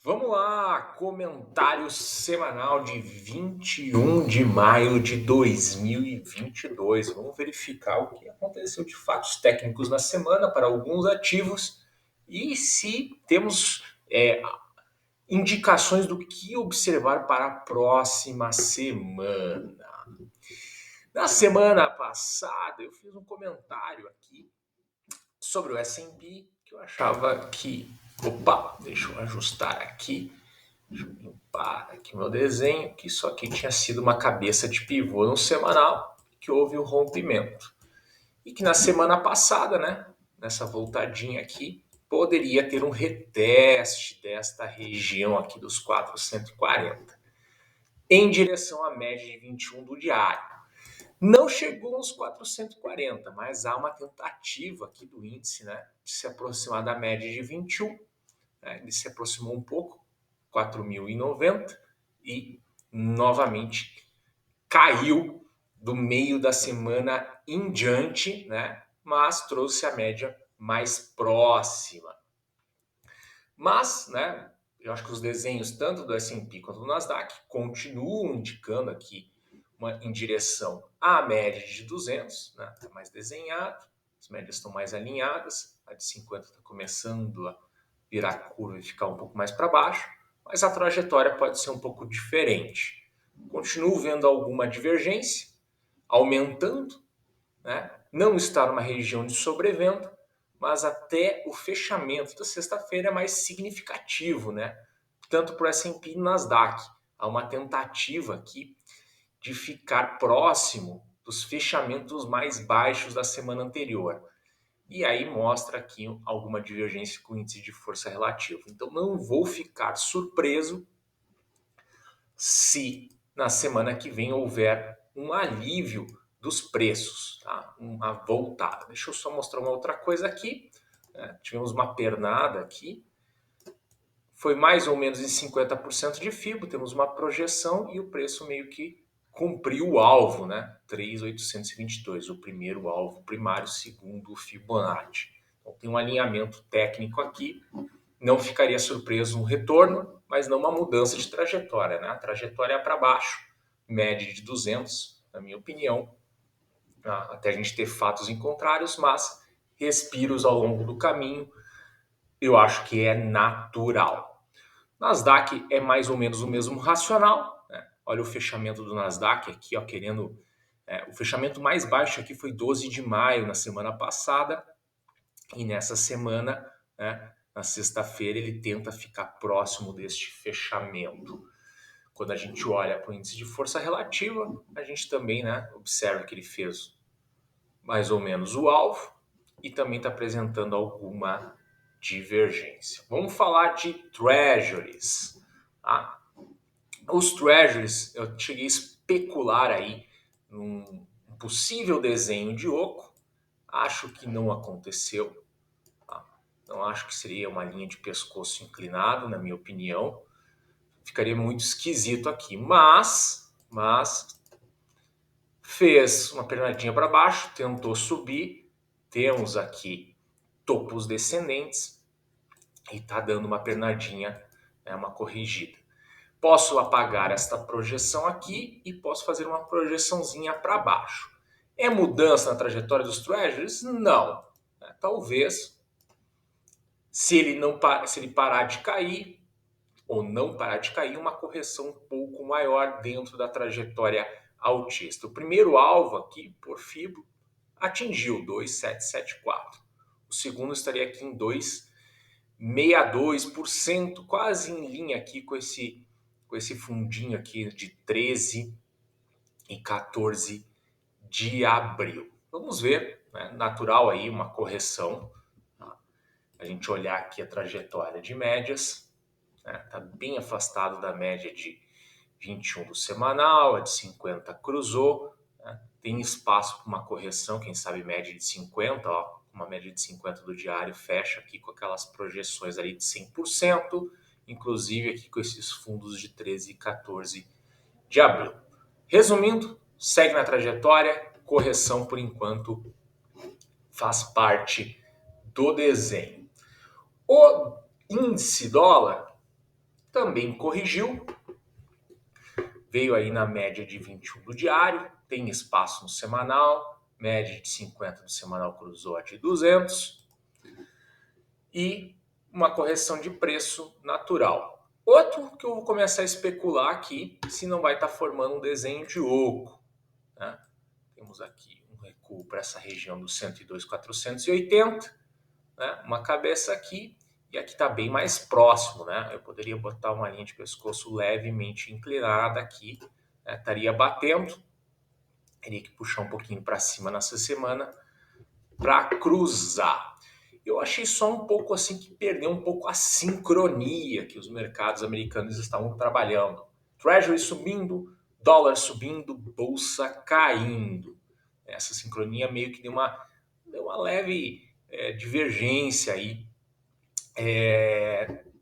Vamos lá, comentário semanal de 21 de maio de 2022. Vamos verificar o que aconteceu de fatos técnicos na semana para alguns ativos e se temos indicações do que observar para a próxima semana. Na semana passada, eu fiz um comentário aqui sobre o S&P que eu achava que... Opa, deixa eu ajustar aqui. Deixa eu limpar aqui meu desenho, que isso aqui tinha sido uma cabeça de pivô no semanal, que houve o rompimento. E que na semana passada, né, nessa voltadinha aqui, poderia ter um reteste desta região aqui dos 440, em direção à média de 21 do diário. Não chegou aos 440, mas há uma tentativa aqui do índice, né, de se aproximar da média de 21. Né, ele se aproximou um pouco, 4.090, e novamente caiu do meio da semana em diante, né, mas trouxe a média mais próxima. Mas, né, eu acho que os desenhos tanto do S&P quanto do Nasdaq continuam indicando aqui em direção à média de 200, né, tá mais desenhado, as médias estão mais alinhadas, a de 50 está começando a virar a curva e ficar um pouco mais para baixo, mas a trajetória pode ser um pouco diferente. Continuo vendo alguma divergência, aumentando, né, não está numa região de sobrevenda, mas até o fechamento da sexta-feira é mais significativo, né? Tanto para o S&P e Nasdaq. Há uma tentativa aqui de ficar próximo dos fechamentos mais baixos da semana anterior. E aí mostra aqui alguma divergência com o índice de força relativo. Então não vou ficar surpreso se na semana que vem houver um alívio dos preços, tá? Uma voltada. Deixa eu só mostrar uma outra coisa aqui. Tivemos uma pernada aqui, foi mais ou menos em 50% de FIBO, temos uma projeção e o preço meio que cumpriu o alvo, né? 3.822, o primeiro alvo primário, segundo o Fibonacci. Então tem um alinhamento técnico aqui, não ficaria surpreso um retorno, mas não uma mudança de trajetória, né? A trajetória é para baixo, média de 200, na minha opinião, até a gente ter fatos em contrários, mas respiros ao longo do caminho, eu acho que é natural. Nasdaq é mais ou menos o mesmo racional, né? Olha o fechamento do Nasdaq aqui, ó, querendo... o fechamento mais baixo aqui foi 12 de maio, na semana passada, e nessa semana, né, na sexta-feira, ele tenta ficar próximo deste fechamento. Quando a gente olha para o índice de força relativa, a gente também, né, observa que ele fez mais ou menos o alvo e também está apresentando alguma divergência. Vamos falar de treasuries. Os treasuries, eu cheguei a especular aí num possível desenho de oco. Acho que não aconteceu. Não acho que seria uma linha de pescoço inclinado, na minha opinião. Ficaria muito esquisito aqui. Mas fez uma pernadinha para baixo, tentou subir. Temos aqui topos descendentes e está dando uma pernadinha, né, uma corrigida. Posso apagar esta projeção aqui e posso fazer uma projeçãozinha para baixo. É mudança na trajetória dos treasuries? Não. Talvez, se ele parar de cair, ou não parar de cair, uma correção um pouco maior dentro da trajetória altista. O primeiro alvo aqui, por FIBO, atingiu 2.774. O segundo estaria aqui em 2,62%, quase em linha aqui com esse fundinho aqui de 13 e 14 de abril. Vamos ver, né? Natural aí uma correção. Tá? A gente olhar aqui a trajetória de médias, está bem afastado da média de 21 do semanal, a de 50 cruzou, né? Tem espaço para uma correção, quem sabe média de 50, ó, uma média de 50 do diário fecha aqui com aquelas projeções ali de 100%, inclusive aqui com esses fundos de 13 e 14 de abril. Resumindo, segue na trajetória, correção por enquanto faz parte do desenho. O índice dólar também corrigiu, veio aí na média de 21 do diário, tem espaço no semanal, média de 50 do semanal cruzou a de 200 e uma correção de preço natural. Outro que eu vou começar a especular aqui, se não vai estar formando um desenho de oco, né? Temos aqui um recuo para essa região dos 102,480, né? Uma cabeça aqui, e aqui está bem mais próximo, né? Eu poderia botar uma linha de pescoço levemente inclinada aqui, né? Estaria batendo, teria que puxar um pouquinho para cima nessa semana para cruzar. Eu achei só um pouco assim que perdeu um pouco a sincronia que os mercados americanos estavam trabalhando. Treasury subindo, dólar subindo, bolsa caindo. Essa sincronia meio que deu uma leve divergência aí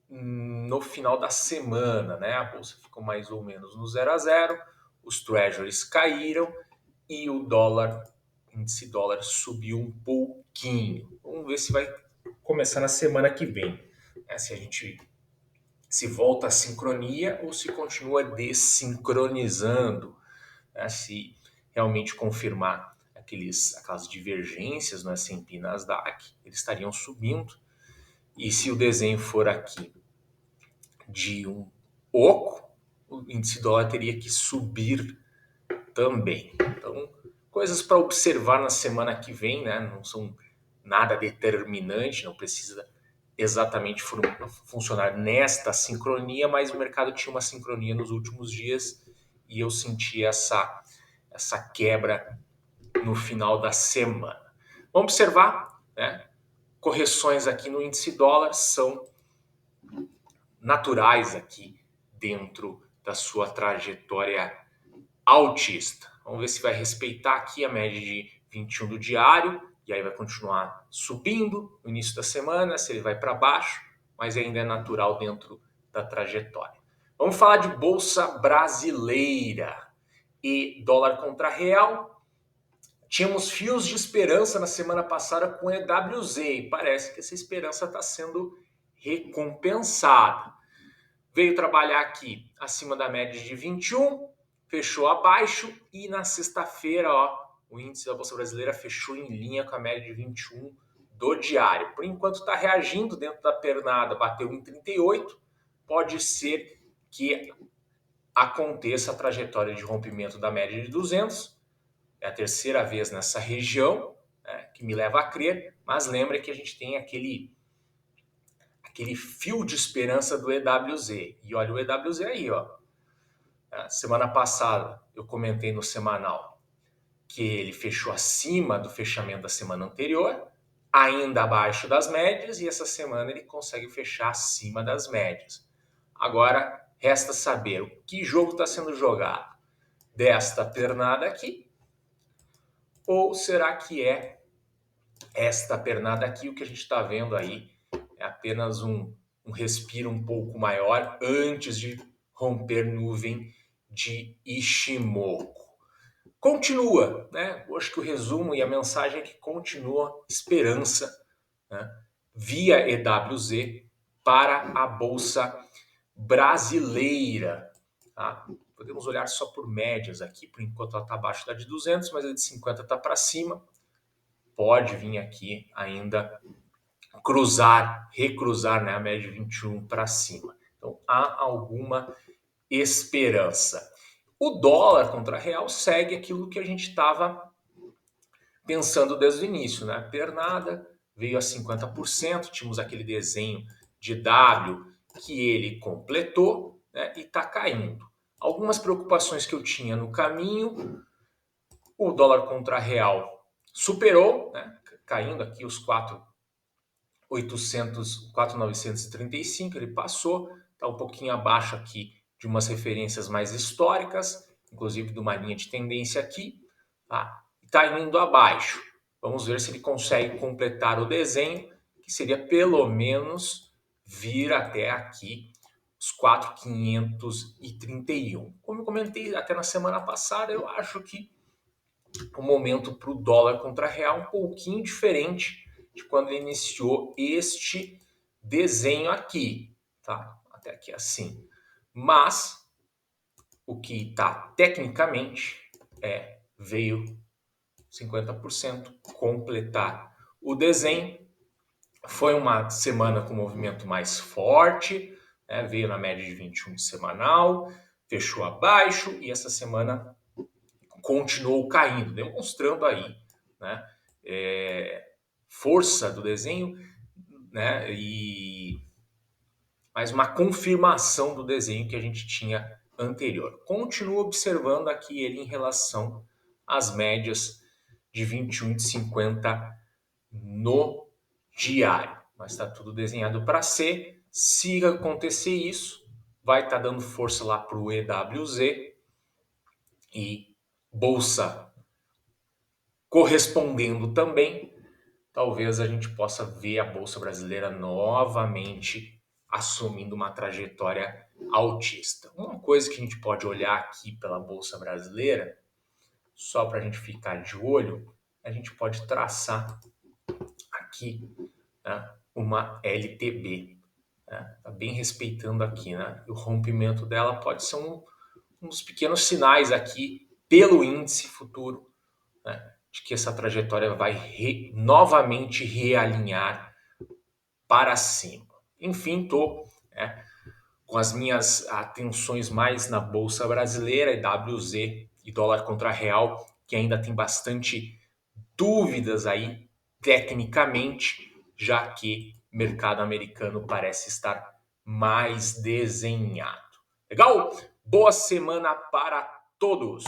no final da semana, né? A bolsa ficou mais ou menos no 0 a 0, os treasuries caíram e o índice dólar subiu um pouquinho. Vamos ver se vai começar na semana que vem, né? Se a gente se volta a sincronia ou se continua desincronizando, né? Se realmente confirmar aquelas divergências no S&P e Nasdaq, eles estariam subindo. E se o desenho for aqui de um oco, o índice dólar teria que subir também. Então, coisas para observar na semana que vem, né? Não são nada determinante, não precisa exatamente funcionar nesta sincronia, mas o mercado tinha uma sincronia nos últimos dias e eu senti essa quebra no final da semana. Vamos observar, né? Correções aqui no índice dólar são naturais aqui dentro da sua trajetória altista. Vamos ver se vai respeitar aqui a média de 21 do diário e aí vai continuar subindo no início da semana, se ele vai para baixo, mas ainda é natural dentro da trajetória. Vamos falar de bolsa brasileira e dólar contra real. Tínhamos fios de esperança na semana passada com EWZ e parece que essa esperança está sendo recompensada. Veio trabalhar aqui acima da média de 21, fechou abaixo e na sexta-feira, o índice da Bolsa Brasileira fechou em linha com a média de 21 do diário. Por enquanto está reagindo dentro da pernada, bateu em 38, pode ser que aconteça a trajetória de rompimento da média de 200, é a terceira vez nessa região, né, que me leva a crer, mas lembra que a gente tem aquele fio de esperança do EWZ. E olha o EWZ aí, ó. Semana passada eu comentei no semanal que ele fechou acima do fechamento da semana anterior, ainda abaixo das médias, e essa semana ele consegue fechar acima das médias. Agora resta saber o que jogo está sendo jogado, desta pernada aqui, ou será que é esta pernada aqui? O que a gente está vendo aí é apenas um respiro um pouco maior antes de romper nuvem de Ishimoku. Continua, né? Eu acho que o resumo e a mensagem é que continua esperança, né, via EWZ para a Bolsa Brasileira. Tá? Podemos olhar só por médias aqui, por enquanto ela está abaixo da de 200, mas a de 50 está para cima. Pode vir aqui ainda recruzar, né, a média de 21 para cima. Então há alguma esperança. O dólar contra real segue aquilo que a gente estava pensando desde o início, né? Pernada veio a 50%, tínhamos aquele desenho de W que ele completou, né, e está caindo. Algumas preocupações que eu tinha no caminho, o dólar contra real superou, né, caindo aqui os 4.935, ele passou, está um pouquinho abaixo aqui de umas referências mais históricas, inclusive de uma linha de tendência aqui, tá? Está indo abaixo. Vamos ver se ele consegue completar o desenho, que seria pelo menos vir até aqui os 4.531. Como eu comentei até na semana passada, eu acho que o momento para o dólar contra real um pouquinho diferente de quando ele iniciou este desenho aqui, tá? até aqui assim. Mas o que está tecnicamente veio 50% completar o desenho. Foi uma semana com movimento mais forte, né? Veio na média de 21 semanal, fechou abaixo e essa semana continuou caindo, demonstrando aí, né, força do desenho, né, e mais uma confirmação do desenho que a gente tinha anterior. Continuo observando aqui ele em relação às médias de 21 e de 50 no diário. Mas está tudo desenhado para ser. Se acontecer isso, vai estar dando força lá para o EWZ e bolsa correspondendo também. Talvez a gente possa ver a bolsa brasileira novamente assumindo uma trajetória altista. Uma coisa que a gente pode olhar aqui pela bolsa brasileira, só para a gente ficar de olho, a gente pode traçar aqui, né, uma LTB. Né? Tá bem respeitando aqui, né? O rompimento dela pode ser um dos pequenos sinais aqui pelo índice futuro, né, de que essa trajetória vai novamente realinhar para cima. Enfim, estou com as minhas atenções mais na Bolsa Brasileira, EWZ e dólar contra real, que ainda tem bastante dúvidas aí tecnicamente, já que o mercado americano parece estar mais desenhado. Legal? Boa semana para todos!